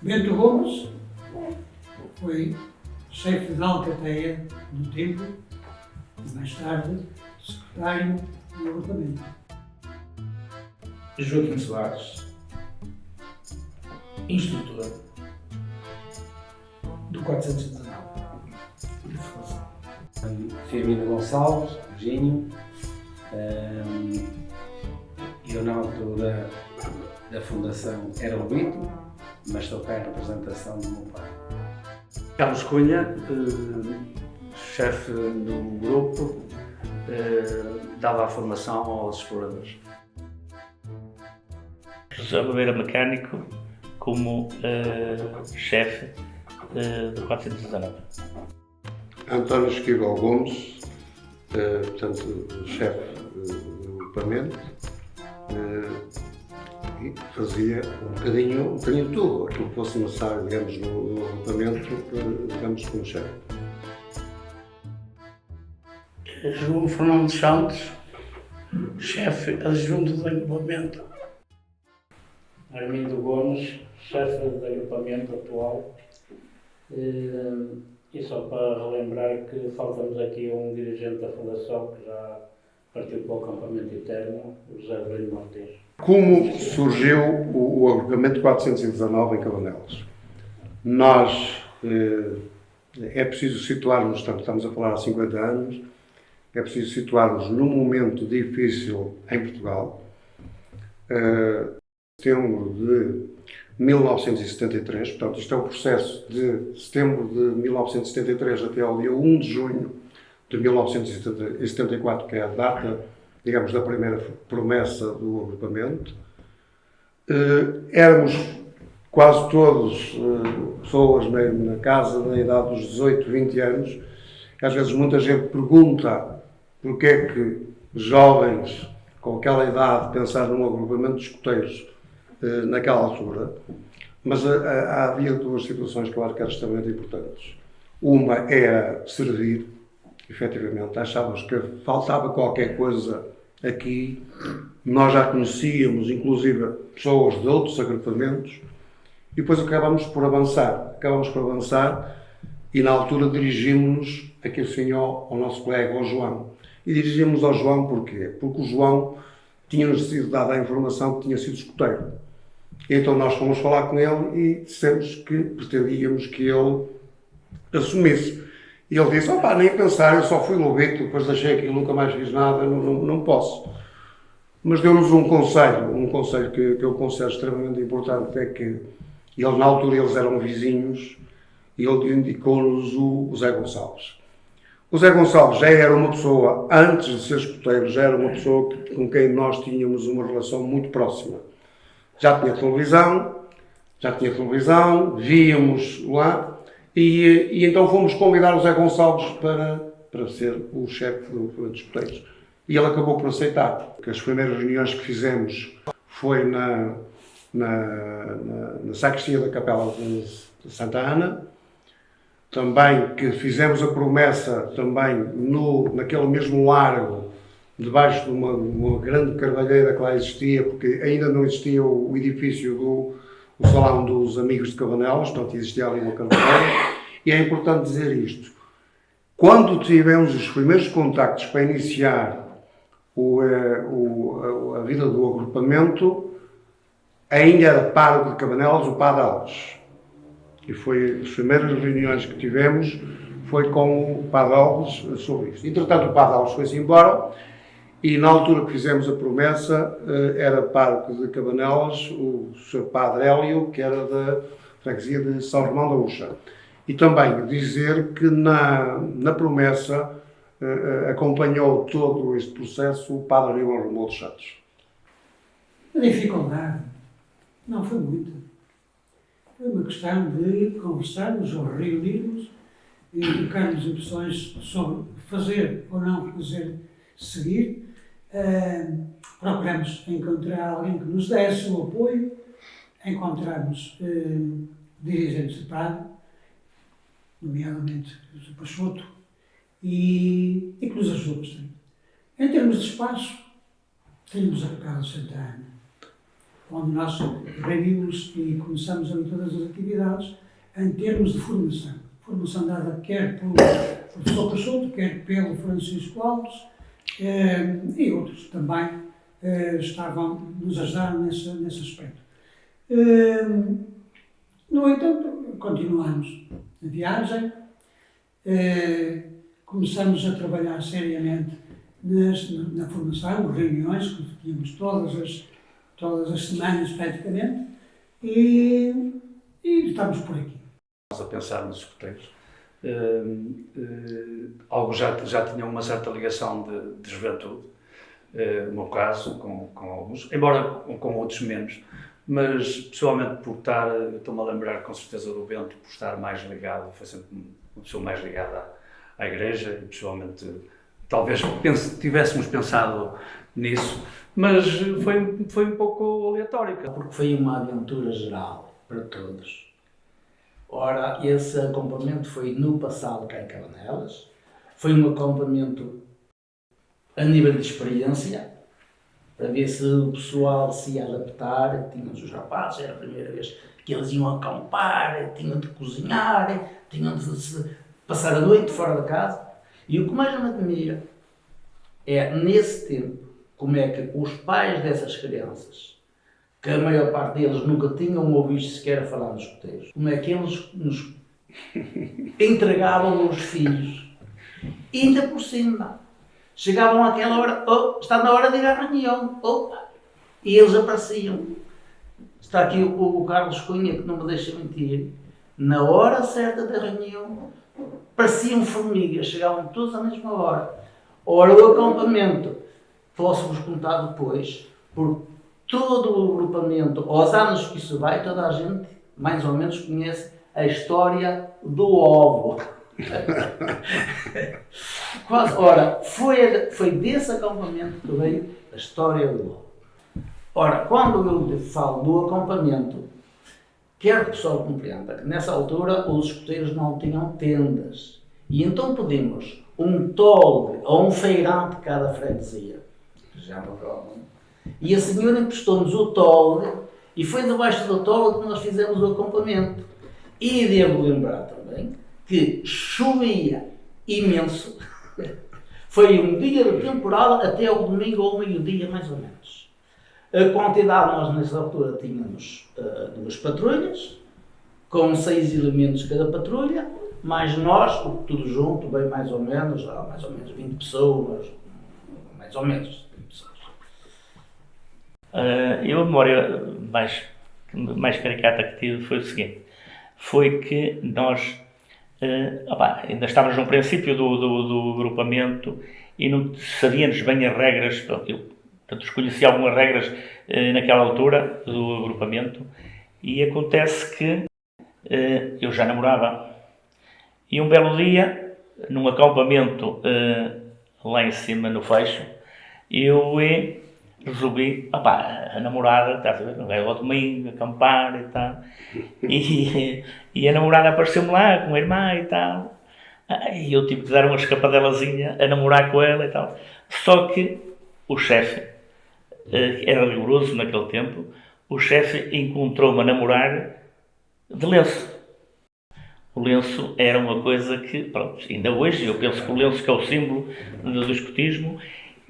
Bento Gomes foi chefe de Alcateia do tempo e mais tarde secretário do agrupamento. Joaquim Soares, instrutor do 419 de formação. Firmino Gonçalves, Virgínio. Eu na altura da fundação era o Bito, mas estou cá em representação do meu pai. Carlos Cunha, chefe do grupo, dava a formação aos exploradores. José Oliveira Mecânico como chefe do 419. António Esquivel Gomes, portanto, chefe do agrupamento, e fazia um bocadinho tudo, aquilo que fosse necessário, digamos, no agrupamento, digamos, como chefe. João Fernando Santos, chefe adjunto do agrupamento. Armindo Gomes, chefe do agrupamento atual. E só para relembrar que faltamos aqui um dirigente da Fundação que já partiu para o acampamento eterno, o José Avelino Montes. Como surgiu o agrupamento 419 em Cabanelas? Nós, é preciso situarmos, portanto, estamos a falar há 50 anos, é preciso situarmos num momento difícil em Portugal. Setembro de 1973, portanto, isto é o processo de setembro de 1973 até ao dia 1 de junho de 1974, que é a data, digamos, da primeira promessa do agrupamento. Éramos quase todos pessoas na casa da idade dos 18, 20 anos. Às vezes muita gente pergunta porque é que jovens com aquela idade pensaram num agrupamento de escoteiros naquela altura, mas havia duas situações que eu acho que eram extremamente importantes. Uma era servir, efetivamente, achávamos que faltava qualquer coisa aqui, nós já conhecíamos, inclusive, pessoas de outros agrupamentos, e depois acabámos por avançar e na altura dirigimos-nos aqui assim ao nosso colega, ao João. E dirigimos ao João porquê? Porque o João tinha-nos sido dada a informação que tinha sido escoteiro. Então nós fomos falar com ele e dissemos que pretendíamos que ele assumisse. E ele disse, nem pensar, eu só fui lobito, depois deixei aquilo, nunca mais fiz nada, não posso. Mas deu-nos um conselho que eu considero extremamente importante, é que eles, na altura, eles eram vizinhos, e ele indicou-nos o Zé Gonçalves. O Zé Gonçalves já era uma pessoa, antes de ser escoteiro, já era uma pessoa com quem nós tínhamos uma relação muito próxima. Já tinha televisão, víamos lá, e então fomos convidar o Zé Gonçalves para ser o chefe dos escoteiros. E ele acabou por aceitar, porque as primeiras reuniões que fizemos foi na sacristia da Capela de Santa Ana, também que fizemos a promessa também naquele mesmo largo, debaixo de uma grande carvalheira que lá existia, porque ainda não existia o edifício do Salão dos Amigos de Cabanelas, portanto existia ali uma carvalheira, e é importante dizer isto. Quando tivemos os primeiros contactos para iniciar a vida do agrupamento, ainda era pároco de Cabanelas o Padre Alves. E foi as primeiras reuniões que tivemos, foi com o Padre Alves sobre isso. Entretanto, o Padre Alves foi-se embora, e na altura que fizemos a promessa, era pároco de Cabanelas o Sr. Padre Hélio, que era da freguesia de São Romão da Uxa. E também dizer que na promessa acompanhou todo este processo o Padre Aníbal Romulo dos Santos. A dificuldade não foi muita. Foi uma questão de conversarmos ou reunirmos e trocarmos impressões sobre fazer ou não fazer seguir. Procuramos encontrar alguém que nos desse o apoio, encontramos dirigentes de padre, nomeadamente o Pachoto, e que nos ajudou bastante. Em termos de espaço, tínhamos a Capela de Santa Ana. onde nós reunimos e começamos ali todas as atividades em termos de formação. Formação dada quer pelo professor Peixoto, quer pelo Francisco Alves e outros também nos ajudaram nesse aspecto. No entanto, continuamos a viagem, começamos a trabalhar seriamente na formação, reuniões que tínhamos todas as semanas praticamente, e estamos por aqui. A pensar nos escuteiros. Alguns já tinham uma certa ligação de juventude, no meu caso, com alguns, embora com outros menos, mas pessoalmente por estar, estou-me a lembrar com certeza do Bento, por estar mais ligado, foi sempre uma pessoa mais ligada à igreja, e pessoalmente talvez tivéssemos pensado nisso, mas foi um pouco aleatório. Porque foi uma aventura geral para todos. Ora, esse acampamento foi no passado cá em Cabanelas, foi um acampamento a nível de experiência, para ver se o pessoal se ia adaptar. Tínhamos os rapazes, era a primeira vez que eles iam acampar, tinham de cozinhar, tinham de passar a noite fora de casa. E o que mais me admira é, nesse tempo, como é que os pais dessas crianças, que a maior parte deles nunca tinham ouvido sequer falar nos escuteiros, como é que eles nos entregavam os filhos. E ainda por cima, chegavam àquela hora, está na hora de ir à reunião, e eles apareciam. Está aqui o Carlos Cunha, que não me deixa mentir, na hora certa da reunião, pareciam formigas, chegavam todos à mesma hora. Ora, o acampamento, posso-vos contar depois, por todo o agrupamento, aos anos que isso vai, toda a gente mais ou menos conhece a história do ovo. Ora, foi desse acampamento que veio a história do ovo. Ora, quando eu falo do acampamento, quero que o pessoal compreenda que nessa altura os escuteiros não tinham tendas. E então pedimos um tolde ou um feirante de cada freguesia, que já me provam. E a senhora emprestou-nos o tolde e foi debaixo do tolde que nós fizemos o acampamento. E devo lembrar também que chovia imenso. Foi um dia de temporal até ao domingo ou meio-dia, mais ou menos. A quantidade, nós nessa altura tínhamos 2 patrulhas, com 6 elementos cada patrulha, mais nós, tudo junto, bem mais ou menos 20 pessoas, mais ou menos 20 pessoas. Eu a memória mais caricata que tive foi o seguinte, foi que nós ainda estávamos no princípio do agrupamento e não sabíamos bem as regras. Eu desconheci algumas regras naquela altura do agrupamento e acontece que eu já namorava. E um belo dia, num acampamento lá em cima no Fecho, eu resolvi, a namorada, estás a ver, vai ao domingo acampar e tal, e a namorada apareceu-me lá com a irmã e tal, e eu tive que dar uma escapadelazinha a namorar com ela e tal. Só que o chefe, era rigoroso naquele tempo, o chefe encontrou-me a namorar de lenço. O lenço era uma coisa que, pronto, ainda hoje eu penso que o lenço que é o símbolo do escotismo,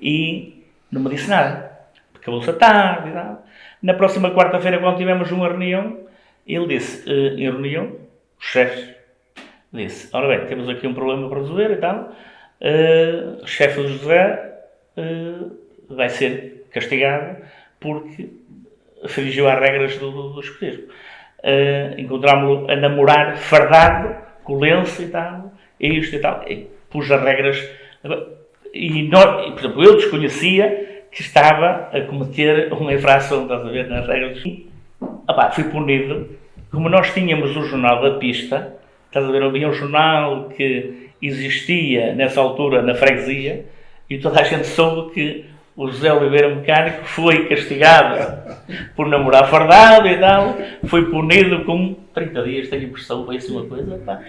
e não me disse nada. Acabou-se a tarde e tal. Na próxima quarta-feira, quando tivemos uma reunião, ele disse, em reunião, o chefe disse, ora bem, temos aqui um problema para resolver e tal, o chefe do José vai ser castigado porque infringiu as regras do escotismo. Encontrámos-lo a namorar fardado, com o lenço e tal, isto e tal, e pus as regras, e por exemplo, eu desconhecia que estava a cometer uma infração, estás a ver, nas regras. E, fui punido, como nós tínhamos o jornal da pista, estás a ver, havia um jornal que existia nessa altura na freguesia, e toda a gente soube que o José Oliveira Mecânico foi castigado por namorar fardado e tal, foi punido com 30 dias, tenho impressão, foi assim uma coisa.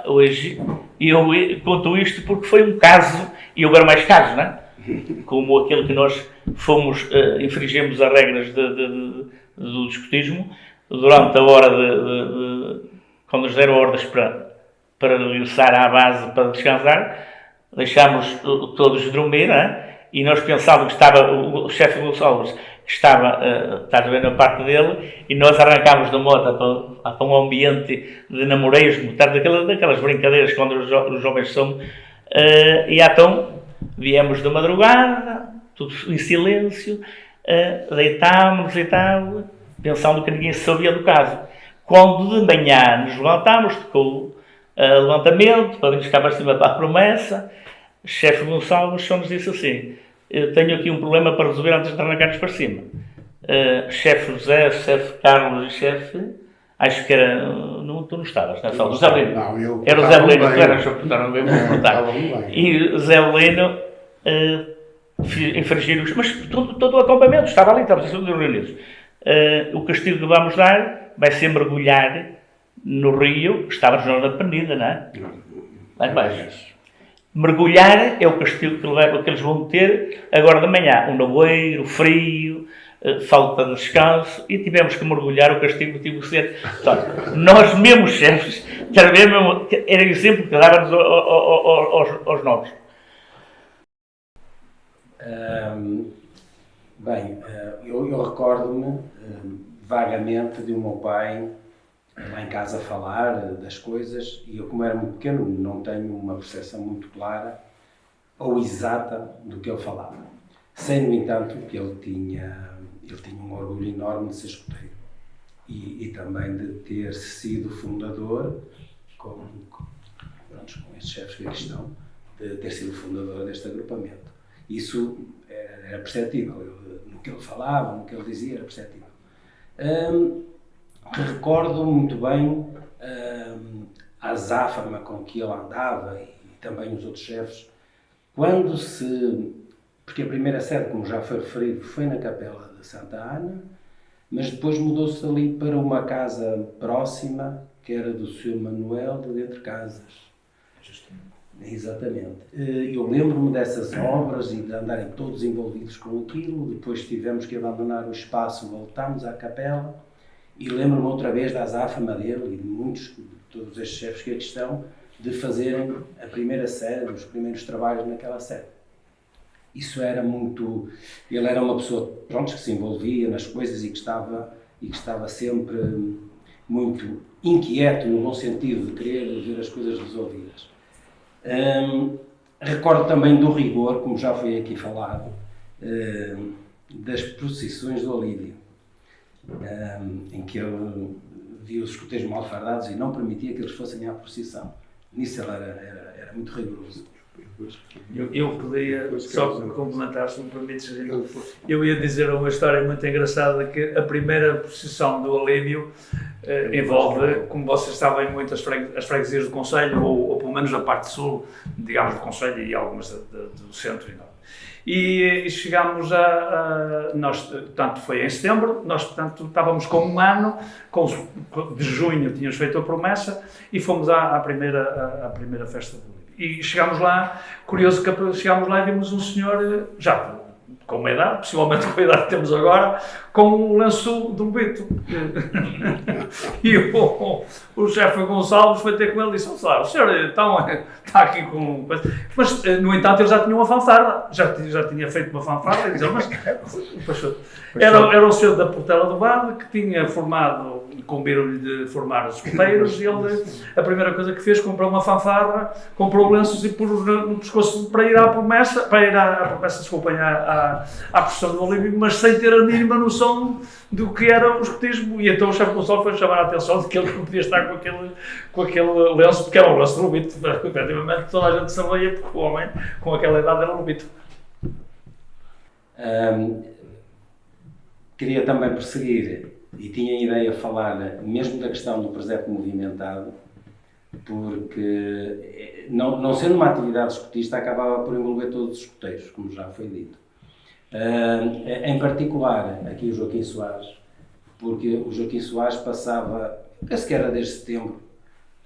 Hoje eu conto isto porque foi um caso, e houveram mais casos, não é? como aquele que nós fomos, infringimos as regras do escotismo, durante a hora quando nos deram ordens para regressar à base para descansar, deixámos todos dormir, e nós pensávamos que estava o chefe Gonçalves, que estava, estás a ver, na parte dele, e nós arrancámos da moto para um ambiente de namoreismo, daquelas brincadeiras quando os jovens são, e então viemos da madrugada, tudo em silêncio, deitámos e tal, pensando que ninguém sabia do caso. Quando de manhã nos levantámos, tocou levantamento, para virmos cá para cima para a promessa, o chefe Gonçalves só nos disse assim: tenho aqui um problema para resolver antes de arrancarmos para cima. Chefe José, chefe Carlos e chefe, acho que era, tu não estavas nessa hora, Zé Belino. Não, eu Era o Zé Belino, tu eras estava bem. E o Zé Belino infringir mas todo o acampamento estava ali, estávamos todos reunidos. O castigo que vamos dar vai ser mergulhar no rio, estávamos na penida, não é? Lá embaixo. Mergulhar é o castigo que eles vão ter agora de manhã. Um nevoeiro, frio, falta de descanso, e tivemos que mergulhar. O castigo tive que ser. Portanto, nós mesmos chefes, era o exemplo que dávamos aos novos. Bem, eu recordo-me vagamente de o meu pai lá em casa falar das coisas, e eu, como era muito pequeno, não tenho uma percepção muito clara ou exata do que ele falava. Sei, no entanto, que ele tinha um orgulho enorme de ser escoteiro e também de ter sido fundador, com estes chefes que aqui estão, de ter sido fundador deste agrupamento. Isso era perceptível, no que ele falava, no que ele dizia, era perceptível. Recordo muito bem a azáfama com que ele andava, e também os outros chefes, porque a primeira sede, como já foi referido, foi na Capela de Santa Ana, mas depois mudou-se ali para uma casa próxima, que era do Sr. Manuel de Entre Casas. Exatamente. Eu lembro-me dessas obras e de andarem todos envolvidos com aquilo. Depois tivemos que abandonar o espaço, voltámos à capela, e lembro-me outra vez da azáfama dele e de todos estes chefes que aqui estão, de fazerem a primeira sede, os primeiros trabalhos naquela sede. Isso era muito... Ele era uma pessoa, que se envolvia nas coisas e que estava sempre muito inquieto, no bom sentido, de querer ver as coisas resolvidas. Recordo também do rigor, como já foi aqui falado, das procissões do Olívio, em que ele via os escoteiros mal fardados e não permitia que eles fossem à procissão. Nisso ele era muito rigoroso. Eu podia, só complementar, se me permites, eu ia dizer uma história muito engraçada, que a primeira procissão do Olívio envolve, como vocês sabem, muitas as freguesias do Conselho, ou pelo menos a parte sul, digamos, do Conselho, e algumas do centro e norte. E chegámos nós, portanto, foi em setembro, nós, portanto, estávamos com um ano, de junho tínhamos feito a promessa, e fomos à primeira festa do Olívio. E chegámos lá, curioso que chegámos lá e vimos um senhor, já com uma idade, possivelmente com a idade que temos agora, com um lenço do lobito. E o chefe Gonçalves foi ter com ele e disse: o senhor então, está aqui com... Mas, no entanto, ele já tinha uma fanfarra, já tinha feito uma fanfarra, e dizia, mas... Era o senhor da Portela do Vale, que tinha formado, incumbiram-lhe de formar os escoteiros, e ele, a primeira coisa que fez, comprou uma fanfarra, comprou lenços e pôs no pescoço para ir à promessa, desculpem, à procissão do Olívio, mas sem ter a mínima noção do que era o escotismo. E então o chefe Gonçalves foi chamar a atenção de que ele não podia estar com aquele lenço, porque era um lenço de lobito. Efetivamente, toda a gente sabia, porque o homem, com aquela idade, era lobito. Queria também prosseguir, e tinha a ideia de falar mesmo da questão do presépio movimentado, porque não sendo uma atividade escotista, acabava por envolver todos os escoteiros, como já foi dito. Em particular, aqui o Joaquim Soares, porque o Joaquim Soares passava, penso que era desde setembro,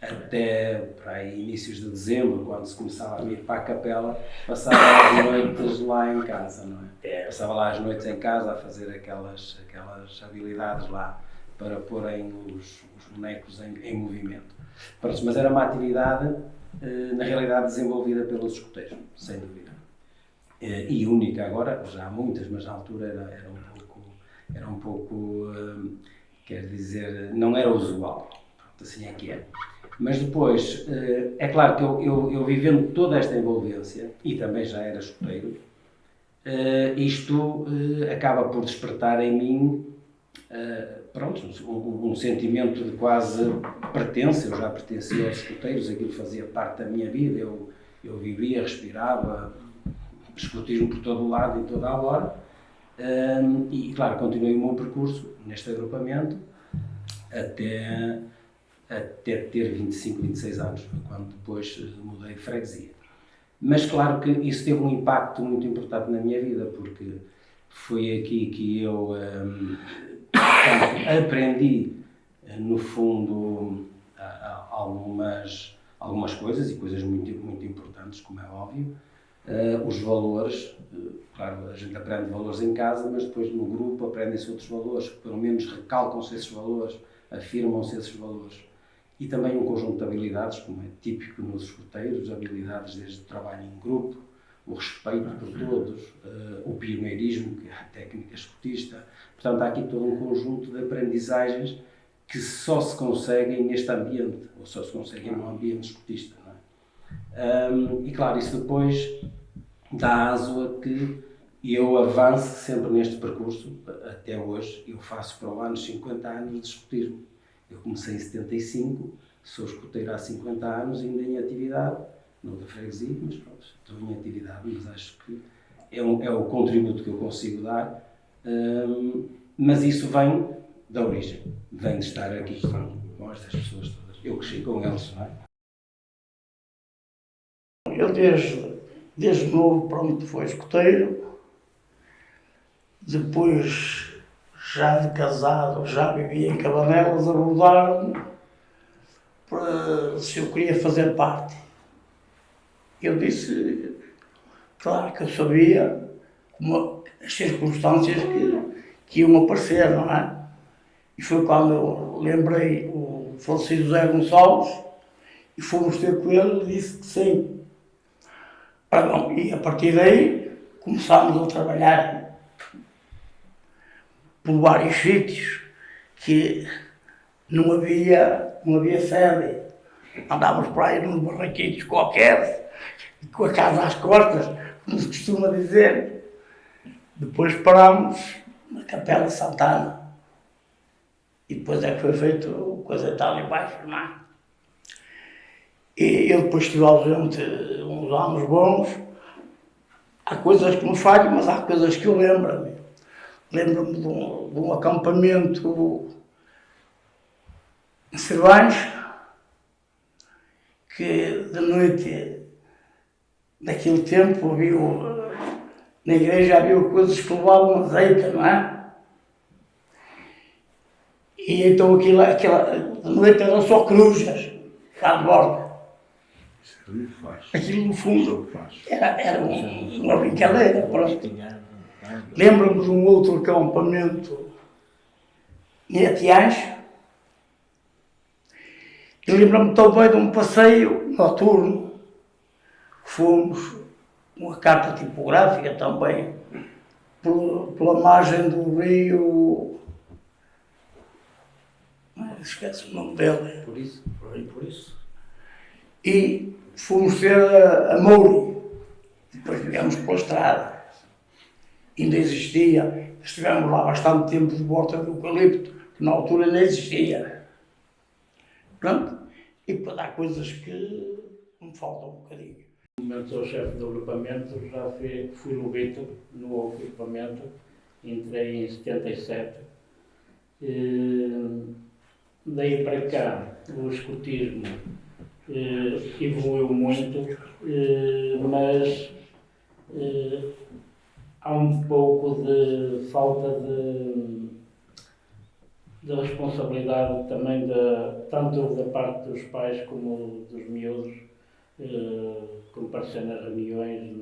até para aí, inícios de dezembro, quando se começava a vir para a capela, passava as noites lá em casa, não é? Passava lá as noites em casa a fazer aquelas habilidades lá para porem os bonecos em movimento. Pronto, mas era uma atividade, na realidade, desenvolvida pelos escoteiros, sem dúvida. E única agora, já há muitas, mas na altura era um pouco, quer dizer, não era usual. Pronto, assim é que é. Mas depois, é claro que eu vivendo toda esta envolvência, e também já era escoteiro, isto acaba por despertar em mim pronto, um sentimento de quase pertença. Eu já pertencia aos escoteiros, aquilo fazia parte da minha vida, eu vivia, respirava escotismo por todo o lado e toda a hora, e claro, continuei o meu percurso neste agrupamento até ter 25, 26 anos, quando depois mudei de freguesia. Mas claro que isso teve um impacto muito importante na minha vida, porque foi aqui que eu aprendi, no fundo, algumas coisas, e coisas muito, muito importantes, como é óbvio, os valores. Claro, a gente aprende valores em casa, mas depois no grupo aprendem-se outros valores, pelo menos recalcam-se esses valores, afirmam-se esses valores. E também um conjunto de habilidades, como é típico nos escoteiros, habilidades desde o trabalho em grupo, o respeito por todos, o pioneirismo, que é a técnica escotista. Portanto, há aqui todo um conjunto de aprendizagens que só se conseguem neste ambiente, ou só se conseguem num ambiente escotista, não é? E claro, isso depois dá aso a que eu avance sempre neste percurso. Até hoje, eu faço para o ano 50 anos de escotismo. Eu comecei em 75, sou escoteiro há 50 anos, ainda em atividade, não da freguesia, mas pronto, estou em atividade, mas acho que é o contributo que eu consigo dar, mas isso vem da origem, vem de estar aqui com estas pessoas todas. Eu cresci com eles, não é? Eu desde novo, pronto, fui escoteiro, depois, já de casado, já vivia em Cabanelas, abordaram-me para se eu queria fazer parte. Eu disse, claro que eu sabia as circunstâncias que iam aparecer, não é? E foi quando eu lembrei o falecido José Gonçalves e fomos ter com ele e disse que sim. E a partir daí começámos a trabalhar por vários sítios que não havia sede. Andávamos por aí nos barraquinhos qualquer, com a casa às costas, como se costuma dizer. Depois parámos na Capela Santana. E depois é que foi feito coisa tal e baixo, não é? E eu depois estive ausente uns anos bons. Há coisas que me falham, mas há coisas que eu lembro-me. Lembro-me de um acampamento em Cervães, que de noite, naquele tempo, na igreja havia coisas que levavam azeite, não é? E então aquela de noite eram só corujas, cá de borda. Aquilo no fundo era uma brincadeira, pronto. Lembro-me de um outro acampamento em Atiães. E lembro-me também de um passeio noturno. Fomos uma carta tipográfica também pela margem do rio. Esquece o nome dele. Por isso. E fomos ter a Mouri. Depois viemos pela estrada. Ainda existia. Estivemos lá bastante tempo de volta do eucalipto, que na altura não existia. Pronto. E depois há coisas que me faltam um bocadinho. No momento sou chefe do agrupamento, já fui lobito no agrupamento, entrei em 77. Daí para cá, o escotismo evoluiu muito, mas há um pouco de falta de da responsabilidade também tanto da parte dos pais como dos miúdos, comparecer nas reuniões,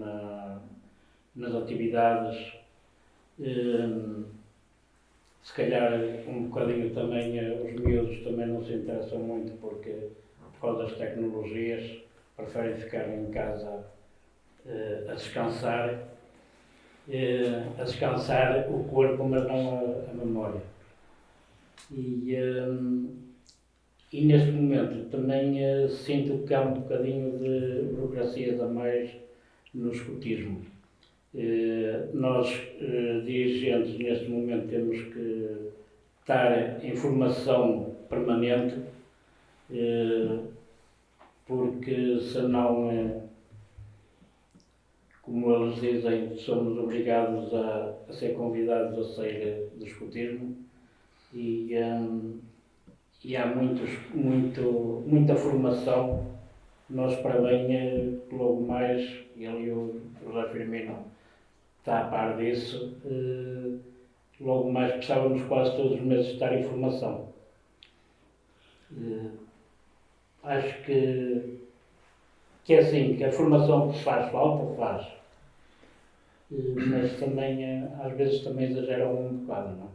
nas atividades, se calhar um bocadinho também os miúdos também não se interessam muito porque por causa das tecnologias preferem ficar em casa a descansar o corpo, mas não a memória. E neste momento também sinto que há um bocadinho de burocracias a mais no escotismo. Nós, dirigentes, neste momento temos que estar em formação permanente, porque senão, como eles dizem, somos obrigados a ser convidados a sair do escotismo e há muita formação. Nós, para bem, logo mais, ele e o José Firmino está a par disso, logo mais precisávamos quase todos os meses estar em formação. Acho que é assim, que a formação que faz falta, faz. Mas também, às vezes, também exageram um bocado, não é?